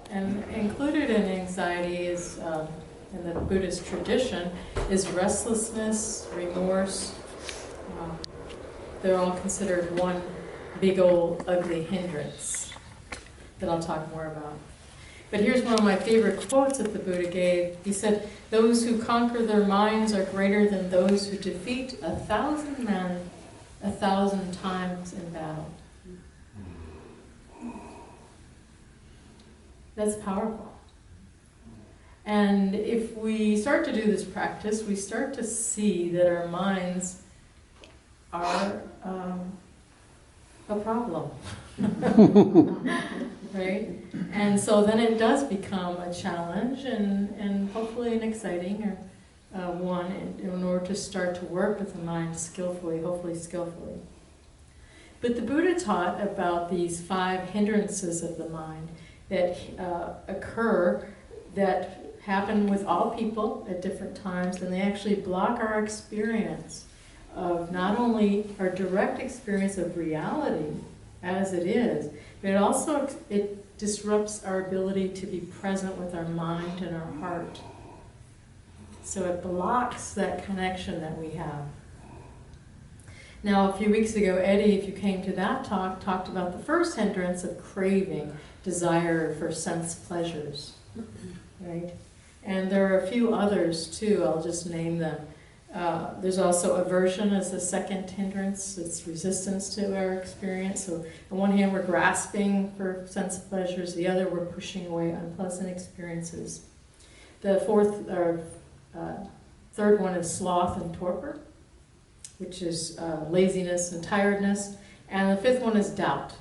And included in anxiety is, in the Buddhist tradition, is restlessness, remorse. They're all considered one big old ugly hindrance that I'll talk more about. But here's one of my favorite quotes that the Buddha gave. He said, "Those who conquer their minds are greater than those who defeat 1,000 men 1,000 times in battle." That's powerful. And if we start to do this practice, we start to see that our minds are a problem. Right? And so then it does become a challenge and hopefully an exciting one in order to start to work with the mind skillfully, hopefully skillfully. But the Buddha taught about these 5 hindrances of the mind that occur, that happen with all people at different times, and they actually block our experience of not only our direct experience of reality as it is, but it disrupts our ability to be present with our mind and our heart. So it blocks that connection that we have. Now, a few weeks ago, Eddie, if you came to that talk, talked about the first hindrance of craving, desire for sense pleasures, right? And there are a few others too, I'll just name them. There's also aversion as the second hindrance. It's resistance to our experience. So on one hand, we're grasping for sense pleasures. The other, we're pushing away unpleasant experiences. The third one is sloth and torpor, which is laziness and tiredness. And the 5th one is doubt.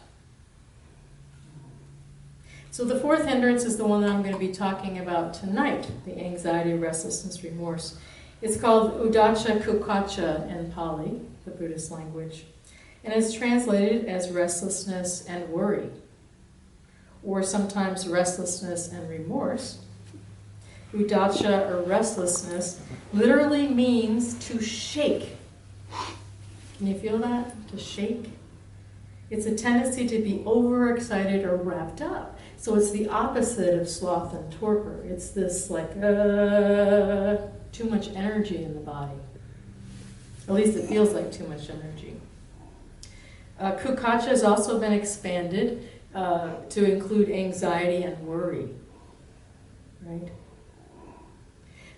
So the 4th hindrance is the one that I'm going to be talking about tonight, the anxiety, restlessness, remorse. It's called uddhacca kukhacha in Pali, the Buddhist language, and it's translated as restlessness and worry, or sometimes restlessness and remorse. Uddhacca, or restlessness, literally means to shake. Can you feel that? To shake? It's a tendency to be overexcited or wrapped up. So it's the opposite of sloth and torpor. It's this like, too much energy in the body. At least it feels like too much energy. Kukhacha has also been expanded to include anxiety and worry, right?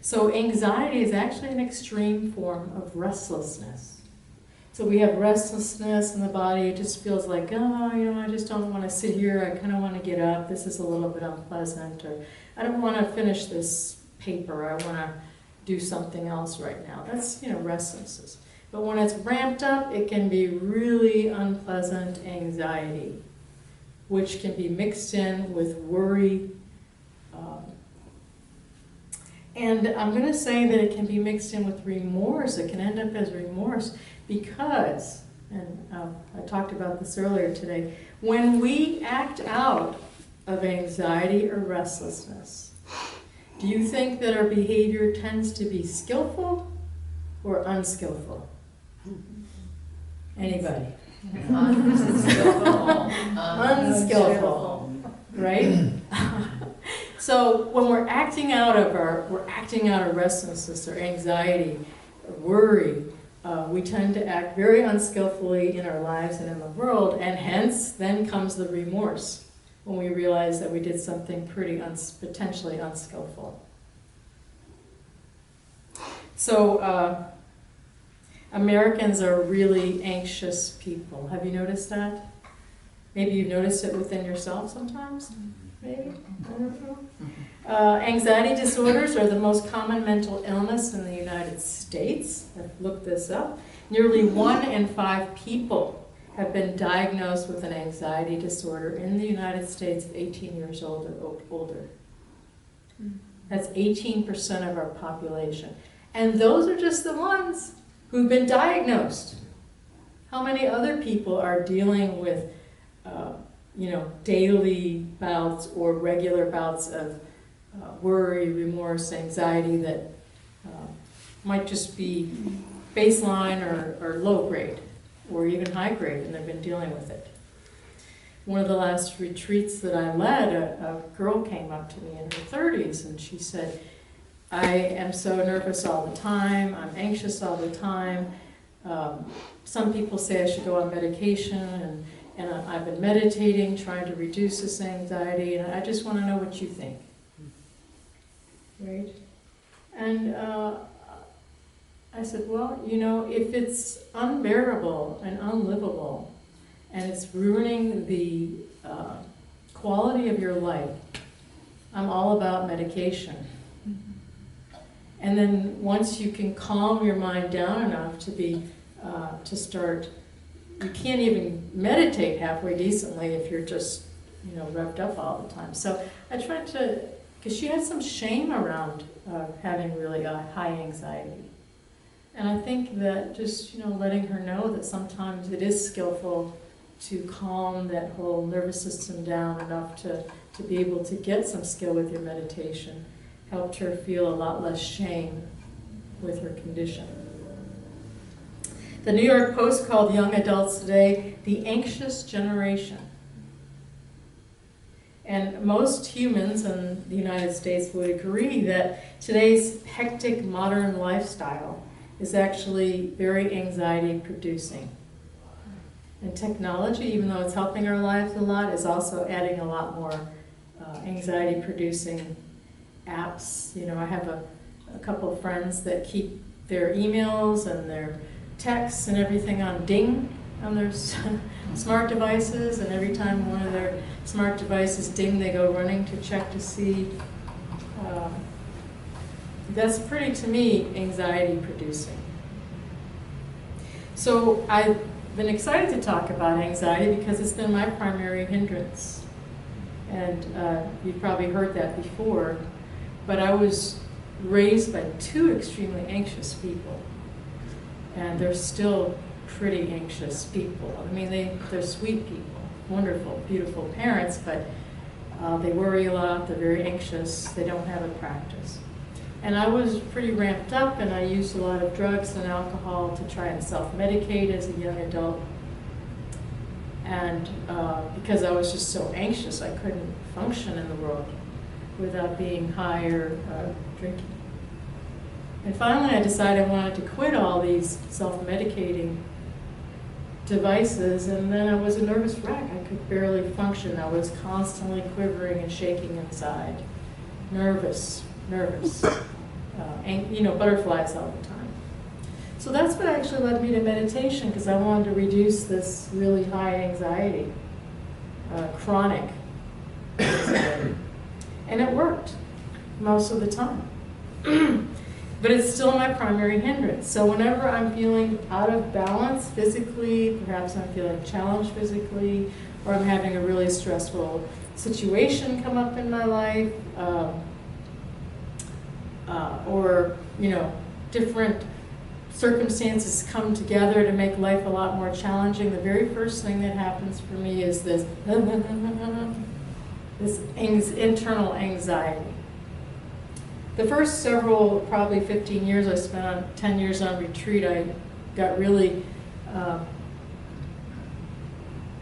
So anxiety is actually an extreme form of restlessness. So we have restlessness in the body. It just feels like, I just don't want to sit here. I kind of want to get up. This is a little bit unpleasant. Or I don't want to finish this paper. I want to do something else right now. That's, restlessness. But when it's ramped up, it can be really unpleasant anxiety, which can be mixed in with worry. And I'm going to say that it can be mixed in with remorse. It can end up as remorse because, and I talked about this earlier today, when we act out of anxiety or restlessness, do you think that our behavior tends to be skillful or unskillful? Anybody? Unskillful, right? So when we're acting out of restlessness or anxiety, or worry, we tend to act very unskillfully in our lives and in the world, and hence then comes the remorse when we realize that we did something pretty potentially unskillful. So Americans are really anxious people. Have you noticed that? Maybe you've noticed it within yourself sometimes? Maybe? I don't know. Anxiety disorders are the most common mental illness in the United States. I've looked this up. Nearly 1 in 5 people have been diagnosed with an anxiety disorder in the United States at 18 years old or older. That's 18% of our population. And those are just the ones who've been diagnosed. How many other people are dealing with daily bouts or regular bouts of worry, remorse, anxiety that might just be baseline or low grade or even high grade, and they've been dealing with it. one of the last retreats that I led, a girl came up to me in her 30s and she said, I am so nervous all the time, I'm anxious all the time. Some people say I should go on medication, and I've been meditating, trying to reduce this anxiety, and I just want to know what you think. Right? And I said, well, you know, if it's unbearable and unlivable, and it's ruining the quality of your life, I'm all about medication. And then once you can calm your mind down enough to start, you can't even meditate halfway decently if you're just, you know, revved up all the time. So I tried to, because she had some shame around having really high anxiety. And I think that just, you know, letting her know that sometimes it is skillful to calm that whole nervous system down enough to be able to get some skill with your meditation helped her feel a lot less shame with her condition. The New York Post called young adults today the anxious generation. And most humans in the United States would agree that today's hectic modern lifestyle is actually very anxiety producing. And technology, even though it's helping our lives a lot, is also adding a lot more anxiety producing apps. You know, I have a couple of friends that keep their emails and their texts and everything on ding on their smart devices, and every time one of their smart devices ding, they go running to check to see. That's pretty, to me, anxiety producing. So I've been excited to talk about anxiety because it's been my primary hindrance. And you've probably heard that before, but I was raised by two extremely anxious people. And they're still pretty anxious people. I mean, they're sweet people, wonderful, beautiful parents, but they worry a lot, they're very anxious, they don't have a practice. And I was pretty ramped up, and I used a lot of drugs and alcohol to try and self-medicate as a young adult. And because I was just so anxious, I couldn't function in the world without being high or drinking. And finally I decided I wanted to quit all these self-medicating devices, and then I was a nervous wreck. I could barely function. I was constantly quivering and shaking inside. Nervous. And, you know, butterflies all the time. So that's what actually led me to meditation, because I wanted to reduce this really high anxiety, chronic anxiety. And it worked most of the time. But it's still my primary hindrance. So whenever I'm feeling out of balance physically, perhaps I'm feeling challenged physically, or I'm having a really stressful situation come up in my life, or, you know, different circumstances come together to make life a lot more challenging, the very first thing that happens for me is this internal anxiety. The first several, probably 15 years I spent on, 10 years on retreat, I got really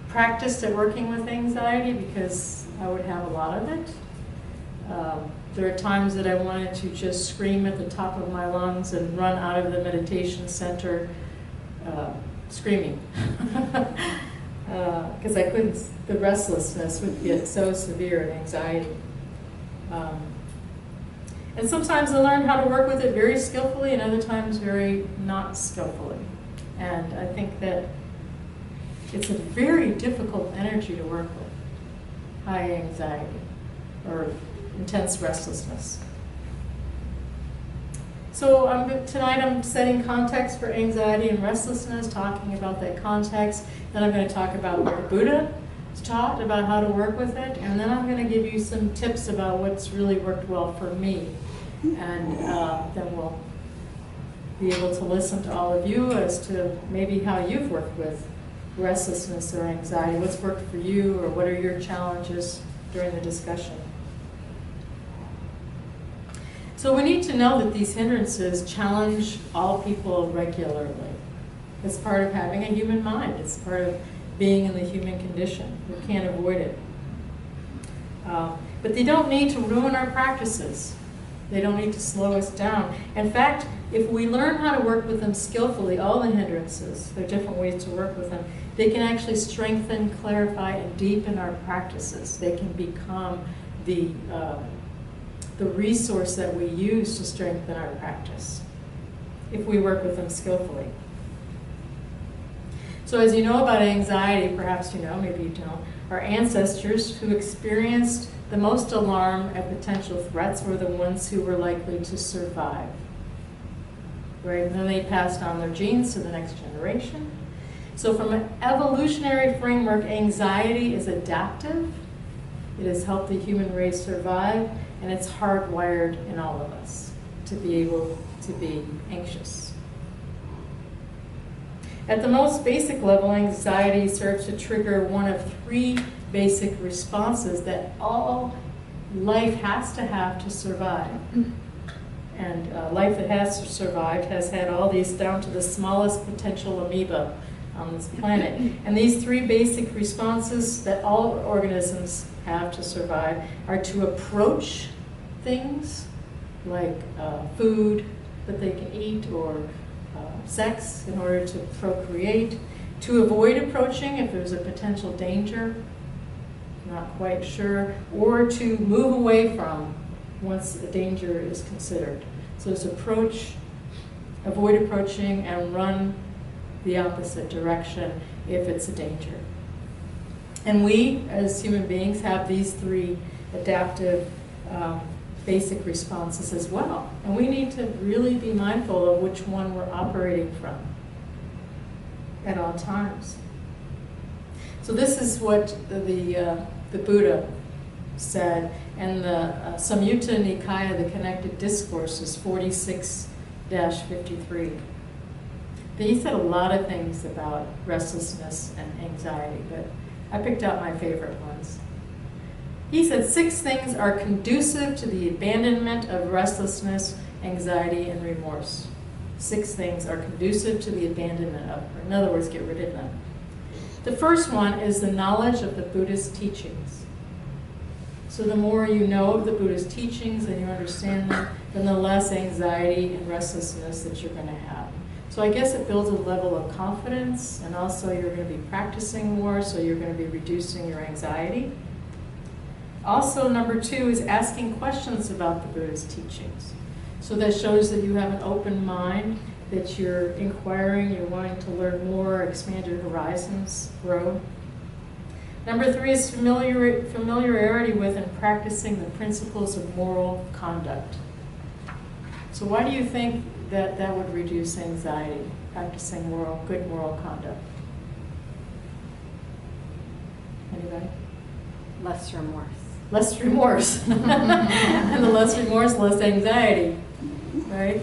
practiced at working with anxiety because I would have a lot of it. There are times that I wanted to just scream at the top of my lungs and run out of the meditation center screaming. Because I couldn't, the restlessness would get so severe and anxiety. And sometimes I learned how to work with it very skillfully, and other times very not skillfully. And I think that it's a very difficult energy to work with, high anxiety or intense restlessness. So tonight I'm setting context for anxiety and restlessness, talking about that context. Then I'm going to talk about what Buddha taught about how to work with it, and then I'm going to give you some tips about what's really worked well for me. And then we'll be able to listen to all of you as to maybe how you've worked with restlessness or anxiety, what's worked for you, or what are your challenges during the discussion. So we need to know that these hindrances challenge all people regularly. It's part of having a human mind. It's part of being in the human condition. We can't avoid it. But they don't need to ruin our practices. They don't need to slow us down. In fact, if we learn how to work with them skillfully, all the hindrances, there are different ways to work with them, they can actually strengthen, clarify, and deepen our practices. They can become the resource that we use to strengthen our practice if we work with them skillfully. So as you know about anxiety, perhaps you know, maybe you don't, our ancestors who experienced the most alarm at potential threats were the ones who were likely to survive. Right? And then they passed on their genes to the next generation. So from an evolutionary framework, anxiety is adaptive. It has helped the human race survive, and it's hardwired in all of us to be able to be anxious. At the most basic level, anxiety serves to trigger one of three basic responses that all life has to have to survive. And life that has survived has had all these down to the smallest potential amoeba on this planet. And these three basic responses that all organisms have to survive are to approach things like food that they can eat, or sex in order to procreate, to avoid approaching if there's a potential danger, not quite sure, or to move away from once a danger is considered. So it's approach, avoid approaching, and run the opposite direction if it's a danger. And we, as human beings, have these three adaptive basic responses as well. And we need to really be mindful of which one we're operating from at all times. So this is what the Buddha said, and the Samyutta Nikaya, the Connected Discourses, 46-53. He said a lot of things about restlessness and anxiety, but I picked out my favorite ones. He said 6 things are conducive to the abandonment of restlessness, anxiety, and remorse. 6 things are conducive to the abandonment of, or in other words, get rid of them. The first one is the knowledge of the Buddhist teachings. So the more you know of the Buddhist teachings and you understand them, then the less anxiety and restlessness that you're going to have. So I guess it builds a level of confidence, and also you're going to be practicing more, so you're going to be reducing your anxiety. Also, number 2 is asking questions about the Buddhist teachings. So that shows that you have an open mind, that you're inquiring, you're wanting to learn more, expand your horizons, grow. Number 3 is familiarity with and practicing the principles of moral conduct. So why do you think that that would reduce anxiety, practicing good moral conduct? Anybody? Less remorse. Less remorse. And the less remorse, less anxiety, right? You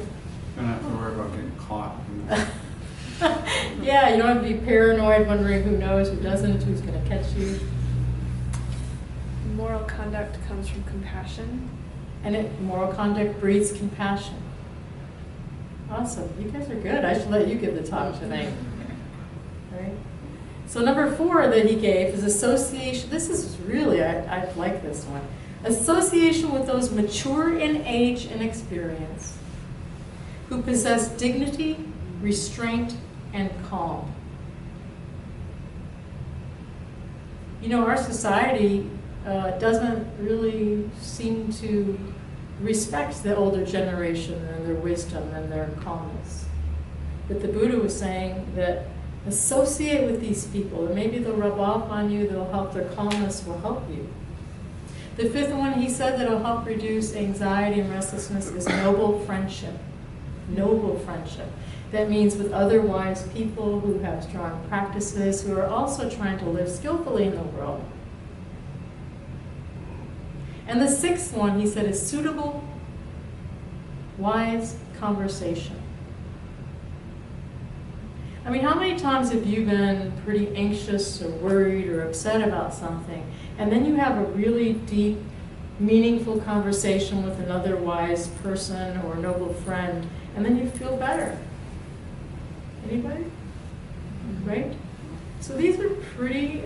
don't have to worry about getting caught. Yeah, you don't have to be paranoid, wondering who knows, who doesn't, who's going to catch you. Moral conduct comes from compassion. And moral conduct breeds compassion. Awesome. You guys are good. I should let you give the talk tonight. Right? So number 4 that he gave is association. This is really, I like this one. Association with those mature in age and experience, who possess dignity, restraint, and calm. You know, our society doesn't really seem to respect the older generation and their wisdom and their calmness. But the Buddha was saying that associate with these people, and maybe they'll rub off on you, they'll help, their calmness will help you. The 5th one he said that will help reduce anxiety and restlessness is noble friendship. Noble friendship. That means with other wise people who have strong practices, who are also trying to live skillfully in the world. And the 6th one, he said, is suitable, wise conversation. I mean, how many times have you been pretty anxious or worried or upset about something, and then you have a really deep, meaningful conversation with another wise person or noble friend, and then you feel better? Anybody? Right? So these are pretty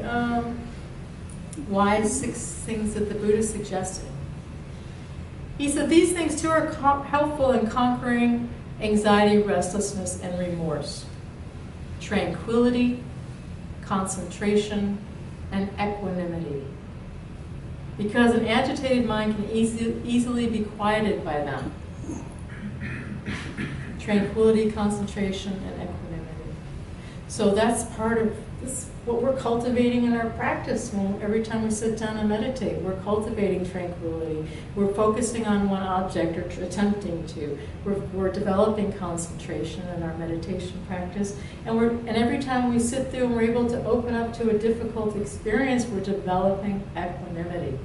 wise 6 things that the Buddha suggested. He said these things too are helpful in conquering anxiety, restlessness, and remorse. Tranquility, concentration, and equanimity. Because an agitated mind can easily be quieted by them. Tranquility, concentration, and equanimity. So that's part of this, what we're cultivating in our practice. Every time we sit down and meditate, we're cultivating tranquility. We're focusing on one object, or attempting to. We're developing concentration in our meditation practice. And every time we sit through and we're able to open up to a difficult experience, we're developing equanimity.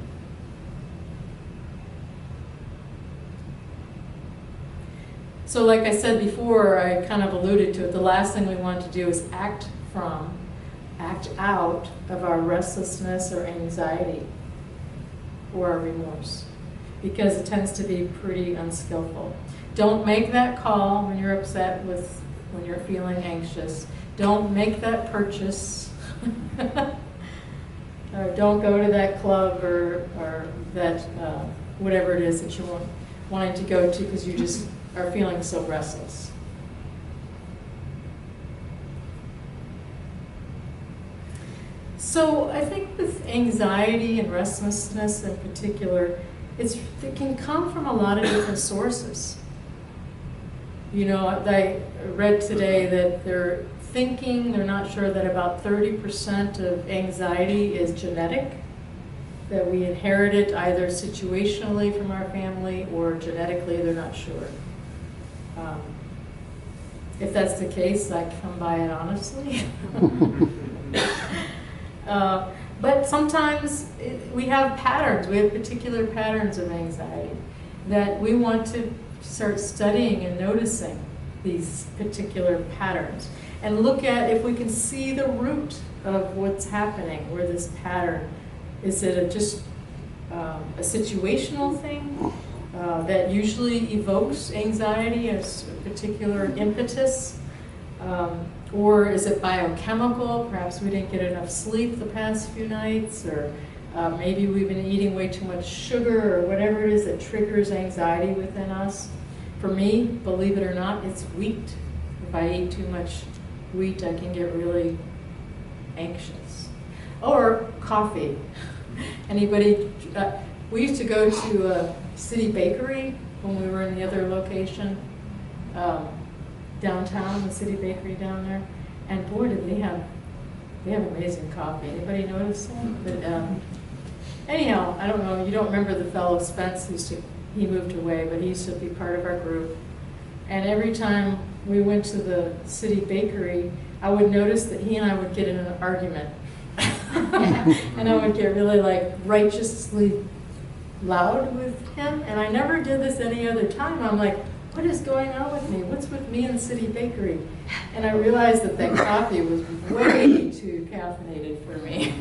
So like I said before, I kind of alluded to it, the last thing we want to do is act out of our restlessness or anxiety or our remorse, because it tends to be pretty unskillful. Don't make that call when you're upset when you're feeling anxious. Don't make that purchase. Or don't go to that club or that whatever it is that you're wanting to go to because you just are feeling so restless. So I think with anxiety and restlessness in particular, it can come from a lot of different sources. You know, I read today that they're not sure that about 30% of anxiety is genetic, that we inherit it either situationally from our family or genetically, they're not sure. If that's the case, I come by it honestly. But sometimes we have patterns, we have particular patterns of anxiety that we want to start studying and noticing these particular patterns and look at if we can see the root of what's happening, where this pattern, is it just a situational thing that usually evokes anxiety as a particular impetus? Or is it biochemical? Perhaps we didn't get enough sleep the past few nights, or maybe we've been eating way too much sugar, or whatever it is that triggers anxiety within us. For me, believe it or not, it's wheat. If I eat too much wheat, I can get really anxious. Or coffee. Anybody? We used to go to a city bakery when we were in the other location. Downtown, the city bakery down there, and boy, did they have amazing coffee. Anybody notice that? But anyhow, I don't know. You don't remember the fellow Spence? He moved away, but he used to be part of our group. And every time we went to the city bakery, I would notice that he and I would get in an argument, and I would get really righteously loud with him. And I never did this any other time. I'm like, what is going on with me? What's with me in the city bakery? And I realized that coffee was way too caffeinated for me.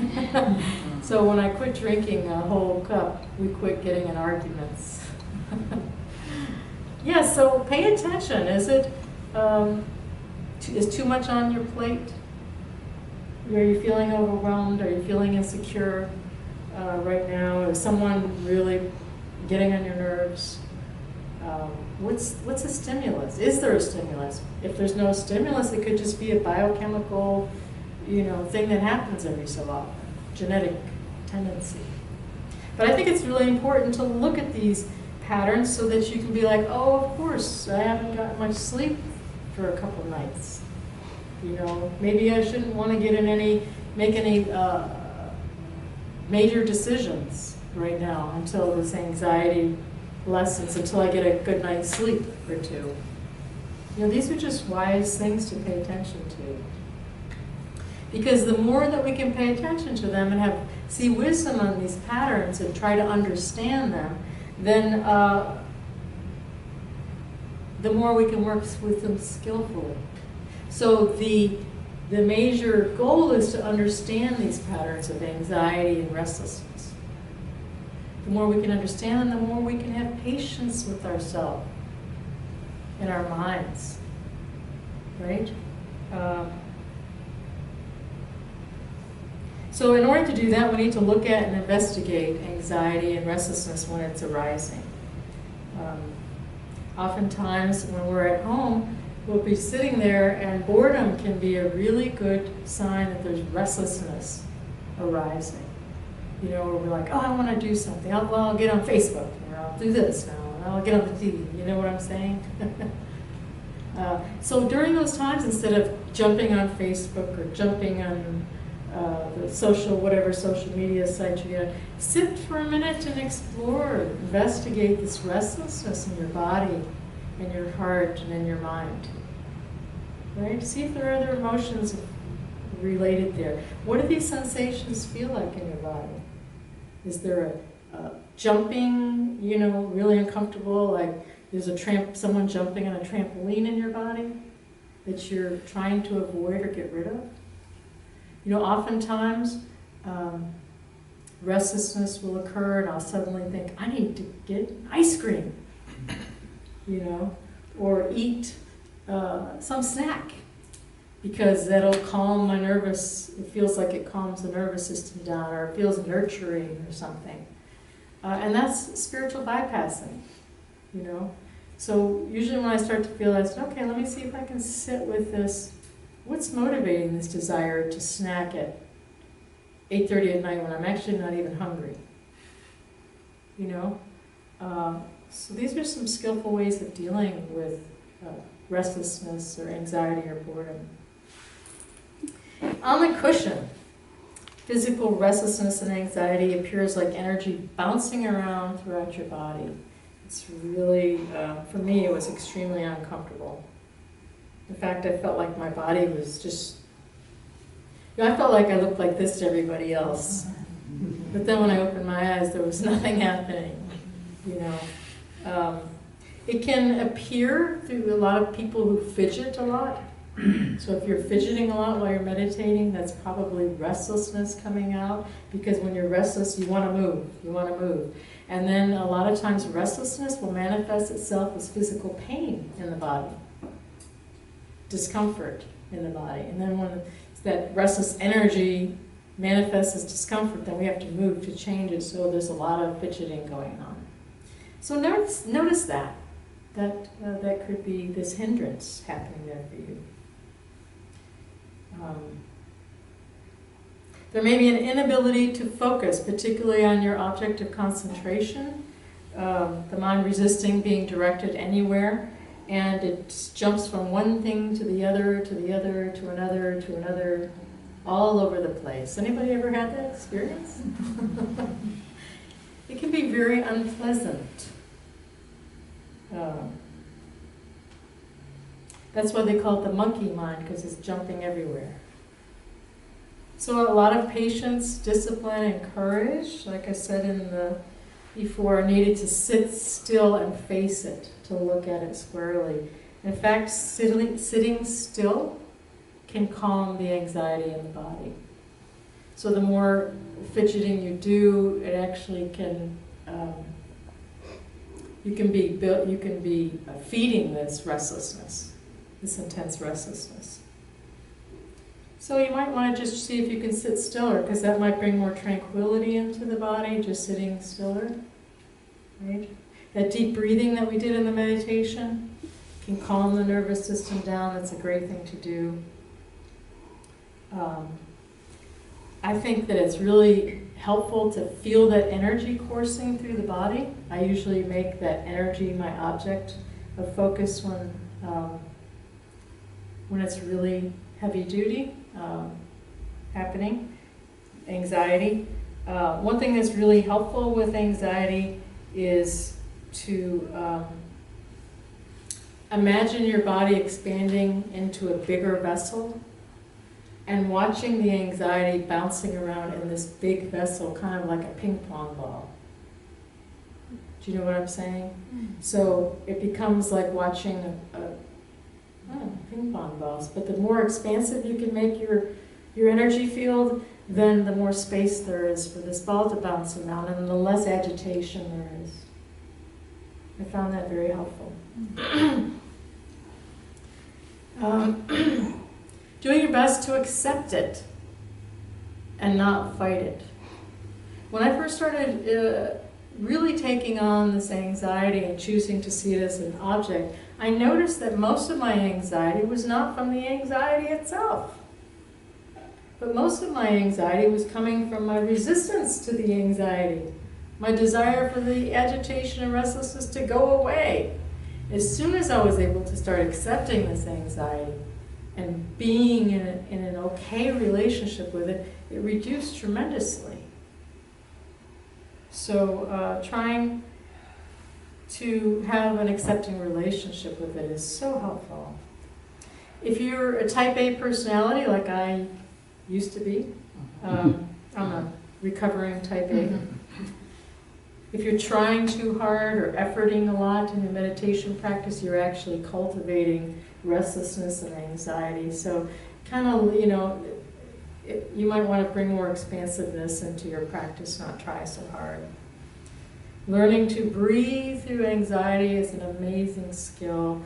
So when I quit drinking a whole cup, we quit getting in arguments. Yeah, so pay attention. Is too much on your plate? Are you feeling overwhelmed? Are you feeling insecure right now? Is someone really getting on your nerves? What's a stimulus? Is there a stimulus? If there's no stimulus, it could just be a biochemical, thing that happens every so often, genetic tendency. But I think it's really important to look at these patterns so that you can be like, oh, of course, I haven't gotten much sleep for a couple nights. Maybe I shouldn't want to make any major decisions right now until this anxiety lessons, until I get a good night's sleep or two. These are just wise things to pay attention to. Because the more that we can pay attention to them and see wisdom on these patterns and try to understand them, then the more we can work with them skillfully. So the major goal is to understand these patterns of anxiety and restlessness. The more we can understand them, the more we can have patience with ourselves and our minds, right? So in order to do that, we need to look at and investigate anxiety and restlessness when it's arising. Oftentimes when we're at home, we'll be sitting there, and boredom can be a really good sign that there's restlessness arising. You know, where we're like, oh, I want to do something. I'll get on Facebook, or I'll do this now, and I'll get on the TV. You know what I'm saying? So during those times, instead of jumping on Facebook or jumping on the whatever social media site you get, sit for a minute and explore, investigate this restlessness in your body, in your heart, and in your mind. Right? See if there are other emotions related there. What do these sensations feel like in your body? Is there a jumping, you know, really uncomfortable, like there's someone jumping on a trampoline in your body that you're trying to avoid or get rid of? You know, oftentimes restlessness will occur, and I'll suddenly think, I need to get ice cream, you know, or eat some snack, because that'll calm it feels like it calms the nervous system down, or it feels nurturing or something. And that's spiritual bypassing, you know. So usually when I start to feel that, I say, okay, let me see if I can sit with this. What's motivating this desire to snack at 8:30 at night when I'm actually not even hungry? You know? So these are some skillful ways of dealing with restlessness or anxiety or boredom. On the cushion, physical restlessness and anxiety appears like energy bouncing around throughout your body. It's really, for me, it was extremely uncomfortable. In fact, I felt like my body was just, you know, I felt like I looked like this to everybody else. But then when I opened my eyes, there was nothing happening, you know. It can appear through a lot of people who fidget a lot. So if you're fidgeting a lot while you're meditating, that's probably restlessness coming out, because when you're restless, you want to move. And then a lot of times restlessness will manifest itself as physical pain in the body, discomfort in the body. And then when that restless energy manifests as discomfort, then we have to move to change it, so there's a lot of fidgeting going on. So notice that could be this hindrance happening there for you. There may be an inability to focus, particularly on your object of concentration, the mind resisting being directed anywhere, and it jumps from one thing to the other, to the other, to another, to another, all over the place. Anybody ever had that experience? It can be very unpleasant. That's why they call it the monkey mind, because it's jumping everywhere. So a lot of patience, discipline, and courage, like I said before, are needed to sit still and face it, to look at it squarely. In fact, sitting still can calm the anxiety in the body. So the more fidgeting you do, it actually can, you can be feeding this restlessness, this intense restlessness. So you might want to just see if you can sit stiller, because that might bring more tranquility into the body, just sitting stiller, right? That deep breathing that we did in the meditation can calm the nervous system down. That's a great thing to do. I think that it's really helpful to feel that energy coursing through the body. I usually make that energy my object of focus when it's really heavy duty happening, anxiety. One thing that's really helpful with anxiety is to imagine your body expanding into a bigger vessel and watching the anxiety bouncing around in this big vessel, kind of like a ping pong ball. Do you know what I'm saying? So it becomes like watching ping pong balls. But the more expansive you can make your energy field, then the more space there is for this ball to bounce around, and the less agitation there is. I found that very helpful. Doing your best to accept it. and not fight it. When I first started really taking on this anxiety and choosing to see it as an object, I noticed that most of my anxiety was not from the anxiety itself. But most of my anxiety was coming from my resistance to the anxiety, my desire for the agitation and restlessness to go away. As soon as I was able to start accepting this anxiety and being in an okay relationship with it, it reduced tremendously. So trying to have an accepting relationship with it is so helpful. If you're a type A personality, like I used to be, I'm a recovering type A. If you're trying too hard or efforting a lot in your meditation practice, you're actually cultivating restlessness and anxiety. So kind of, you might want to bring more expansiveness into your practice, not try so hard. Learning to breathe through anxiety is an amazing skill.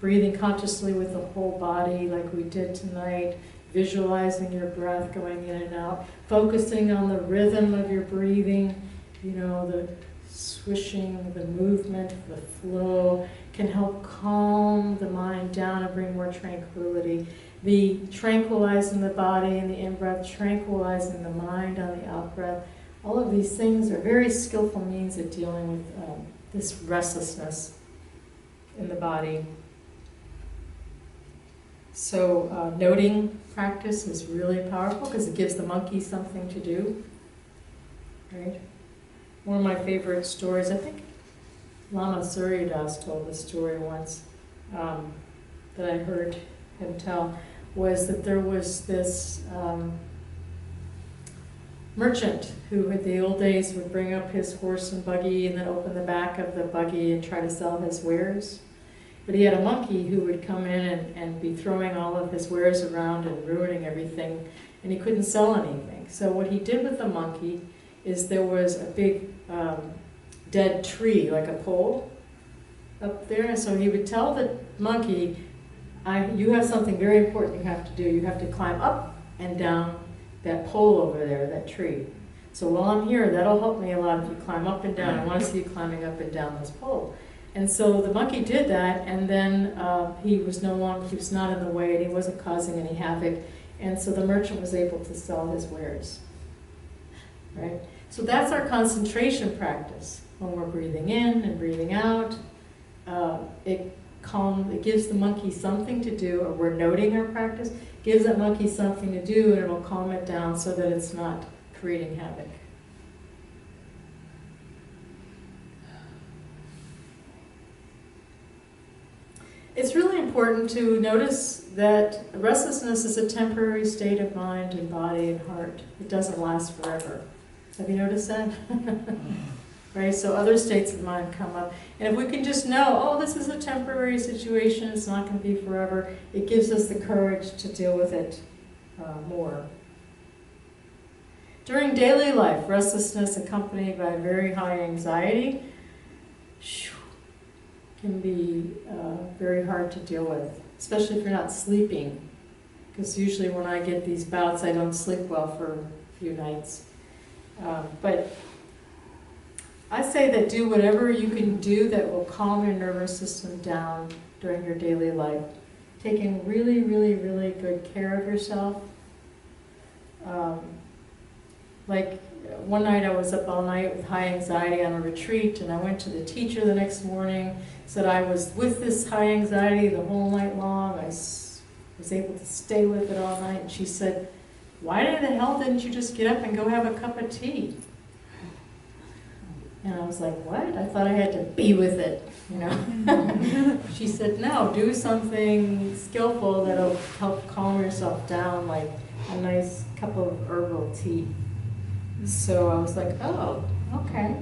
Breathing consciously with the whole body like we did tonight, visualizing your breath going in and out, focusing on the rhythm of your breathing, the swishing, the movement, the flow can help calm the mind down and bring more tranquility. The tranquilizing the body in the in-breath, tranquilizing the mind on the out-breath. All of these things are very skillful means of dealing with this restlessness in the body. So noting practice is really powerful because it gives the monkey something to do. Right? One of my favorite stories, I think Lama Suryadas told the story once that I heard him tell, was that there was this merchant who in the old days would bring up his horse and buggy and then open the back of the buggy and try to sell his wares. But he had a monkey who would come in and be throwing all of his wares around and ruining everything, and he couldn't sell anything. So what he did with the monkey is there was a big dead tree, like a pole, up there, and so he would tell the monkey, you have something very important you have to do. You have to climb up and down that pole over there, that tree. So while I'm here, that'll help me a lot if you climb up and down. I want to see you climbing up and down this pole. And so the monkey did that, and then he was not in the way, and he wasn't causing any havoc. And so the merchant was able to sell his wares. Right? So that's our concentration practice. When we're breathing in and breathing out, it gives the monkey something to do, or we're noting our practice, gives that monkey something to do, and it'll calm it down so that it's not creating havoc. It's really important to notice that restlessness is a temporary state of mind and body and heart. It doesn't last forever. Have you noticed that? Right? So other states of mind come up. And if we can just know, this is a temporary situation, it's not going to be forever, it gives us the courage to deal with it more. During daily life, restlessness accompanied by very high anxiety can be very hard to deal with, especially if you're not sleeping. Because usually when I get these bouts, I don't sleep well for a few nights. But I say that do whatever you can do that will calm your nervous system down during your daily life. Taking really, really, really good care of yourself. Like one night I was up all night with high anxiety on a retreat, and I went to the teacher the next morning, said I was with this high anxiety the whole night long. I was able to stay with it all night. And she said, "Why the hell didn't you just get up and go have a cup of tea?" And I was like, what? I thought I had to be with it, She said, no, do something skillful that'll help calm yourself down, like a nice cup of herbal tea. So I was like, oh, okay.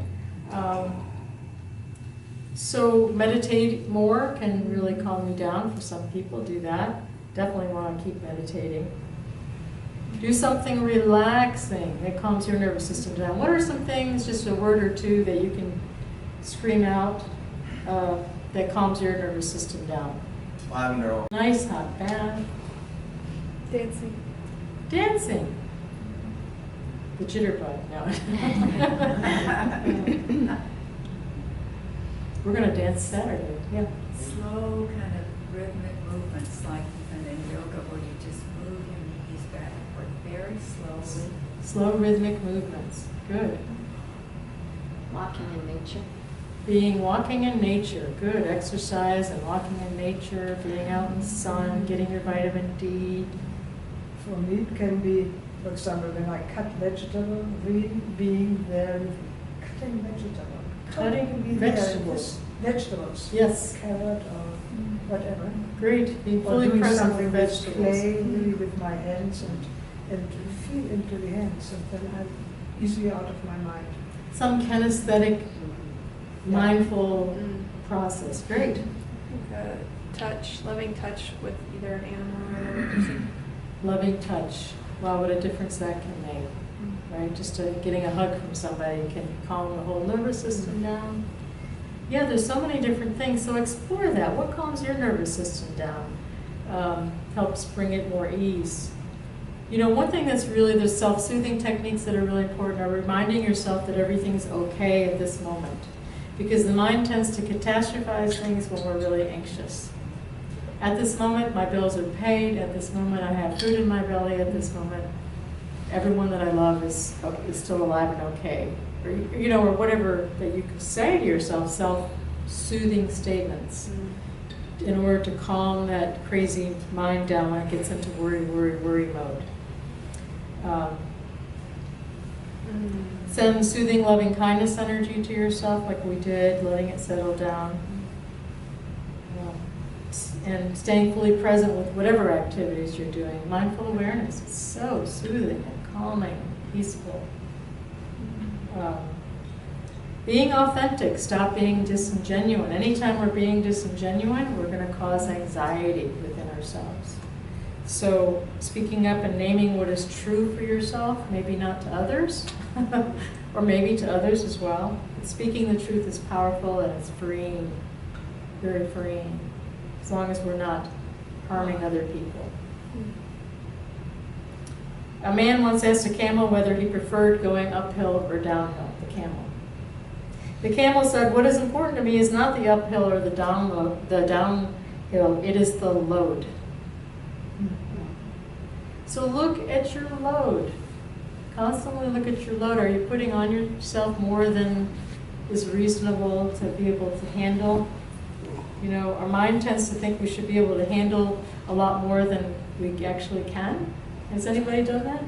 So meditate more can really calm you down. For some people, do that. Definitely want to keep meditating. Do something relaxing that calms your nervous system down. What are some things, just a word or two, that you can scream out that calms your nervous system down? Lavender. Nice hot bath. Dancing. Dancing. The jitterbug, no. We're going to dance Saturday, yeah. Slow kind of rhythmic movements, like even in yoga where you just move your knees back and forth very slowly. Slow rhythmic movements, good. Walking in nature. Walking in nature, good. Exercise and walking in nature, being out in the sun, getting your vitamin D. For me, it can be, for example, when I cut vegetable, really being there with cutting vegetable. Cutting Be there vegetables. with vegetables. Yes. Carrot or whatever. Great, being Or fully doing present with something with vegetables. clay, really with my hands and feel into the hands, and then I'm easily out of my mind. Some kinesthetic, mindful Mm. process. Great. Touch, loving touch with either an animal or another person. Loving touch. Wow, what a difference that can make. Right? Just getting a hug from somebody can calm the whole nervous system down. Yeah, there's so many different things. So explore that. What calms your nervous system down? Helps bring it more ease. You know, one thing that's really, there's self-soothing techniques that are really important are reminding yourself that everything's okay at this moment. Because the mind tends to catastrophize things when we're really anxious. At this moment, my bills are paid. At this moment, I have food in my belly. At this moment, everyone that I love is still alive and okay. Or, you know, or whatever that you could say to yourself, self-soothing statements in order to calm that crazy mind down when it gets into worry mode. Send soothing, loving kindness energy to yourself like we did, letting it settle down. And staying fully present with whatever activities you're doing. Mindful awareness is so soothing and calming and peaceful. Being authentic, stop being disingenuine. Anytime we're being disingenuine, we're going to cause anxiety within ourselves. So speaking up and naming what is true for yourself, maybe not to others, or maybe to others as well. But speaking the truth is powerful and it's freeing, very freeing, as long as we're not harming other people. A man once asked a camel whether he preferred going uphill or downhill, the camel. The camel said, "What is important to me is not the uphill or the downhill, it is the load." So look at your load. Constantly look at your load. Are you putting on yourself more than is reasonable to be able to handle? You know, our mind tends to think we should be able to handle a lot more than we actually can. Has anybody done that?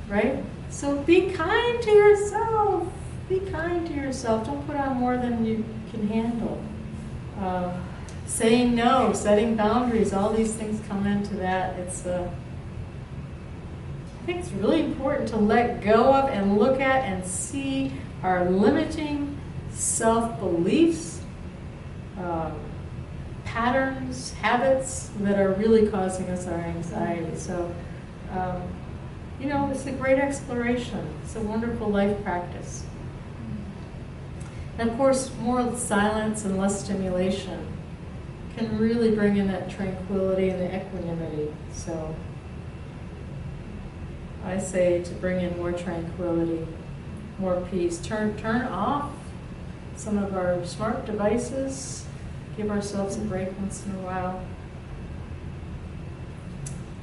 Right? So be kind to yourself. Be kind to yourself. Don't put on more than you can handle. Saying no, setting boundaries, all these things come into that. I think it's really important to let go of and look at and see our limiting self-beliefs, patterns, habits that are really causing us our anxiety. So, you know, it's a great exploration. It's a wonderful life practice. And of course, more silence and less stimulation can really bring in that tranquility and the equanimity. So I say to bring in more tranquility, more peace. Turn off some of our smart devices. Give ourselves a break once in a while.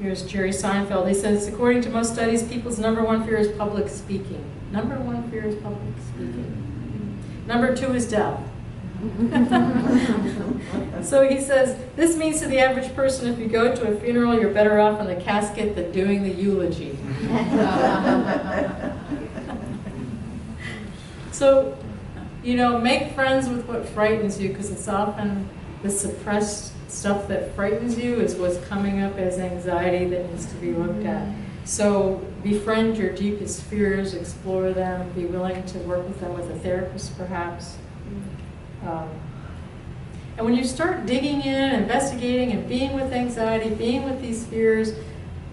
Here's Jerry Seinfeld. He says, according to most studies, people's number one fear is public speaking. Number one fear is public speaking. Number two is death. So he says, this means to the average person, if you go to a funeral, you're better off in the casket than doing the eulogy. So, you know, make friends with what frightens you, because it's often the suppressed stuff that frightens you is what's coming up as anxiety that needs to be looked at. So befriend your deepest fears, explore them, be willing to work with them with a therapist perhaps. And when you start digging in, investigating, and being with anxiety, being with these fears,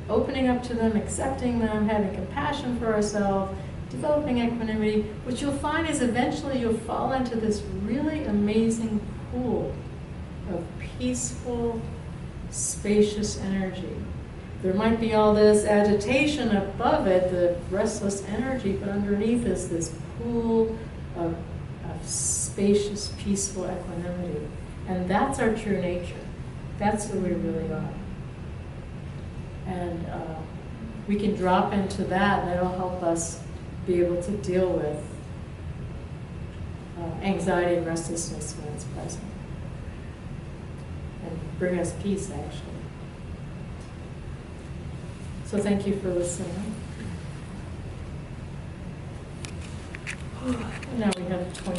opening up to them, accepting them, having compassion for ourselves, developing equanimity, what you'll find is eventually you'll fall into this really amazing pool of peaceful, spacious energy there might be all this agitation above it, the restless energy, but underneath is this pool of spacious, peaceful equanimity. And that's our true nature. That's who we really are. And we can drop into that, and it'll help us be able to deal with anxiety and restlessness when it's present. And bring us peace, actually. So thank you for listening. Now we have 20